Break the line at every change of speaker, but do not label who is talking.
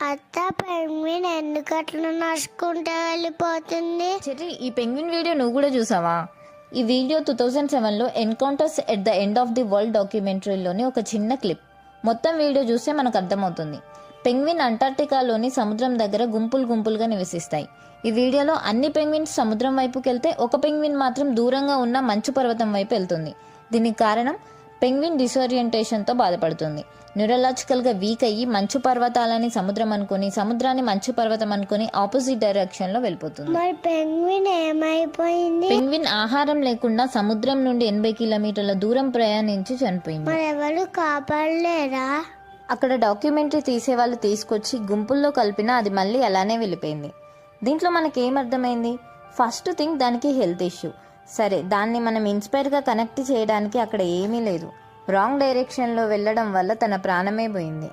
అత్త పెంగ్విన్ ఎందుకు అట్లా నడుచుకుంటూ వెళ్ళిపోతుంది?
చెర్రీ, ఈ పెంగ్విన్ వీడియో నువ్వు కూడా చూసావా? ఈ వీడియో 2007లో encounters at the end of the world డాక్యుమెంటరీలోని ఒక చిన్న క్లిప్. మొత్తం వీడియో చూస్తే మనకు అర్థమవుతుంది. పెంగ్విన్ అంటార్టికాలోని సముద్రం దగ్గర గుంపులు గుంపులుగా నివసిస్తాయి. ఈ వీడియోలో అన్ని పెంగ్విన్స్ సముద్రం వైపుకి వెళ్తే ఒక పెంగ్విన్ మాత్రం దూరంగా ఉన్న మంచు పర్వతం వైపు వెళ్తుంది. దీనికి కారణం పెంగ్విన్ డిసోరియంటేషన్తో బాధపడుతుంది. న్యూరలాజికల్గా వీక్ అయ్యి మంచు పర్వతాలని సముద్రం అనుకుని, సముద్రాన్ని మంచు పర్వతం అనుకుని ఆపోజిట్ డైరెక్షన్లో వెళ్ళిపోతుంది.
మరి పెంగ్విన్ ఏమైపోయింది?
పెంగ్విన్ ఆహారం లేకుండా సముద్రం నుండి 80 కిలోమీటర్ల దూరం ప్రయాణించి చనిపోయింది.
మరి ఎవరు కాపాడలేరా?
అక్కడ డాక్యుమెంటరీ తీసే వాళ్ళు తీసుకొచ్చి గుంపుల్లో కలిపినా అది మళ్ళీ అలానే వెళ్ళిపోయింది. దీంట్లో మనకేమర్థమైంది? ఫస్ట్ థింగ్, దానికి హెల్త్ ఇష్యూ. సరే, దాన్ని మనం ఇన్స్పైర్గా కనెక్ట్ చేయడానికి అక్కడ ఏమీ లేదు. రాంగ్ డైరెక్షన్లో వెళ్ళడం వల్ల తన ప్రాణమే పోయింది.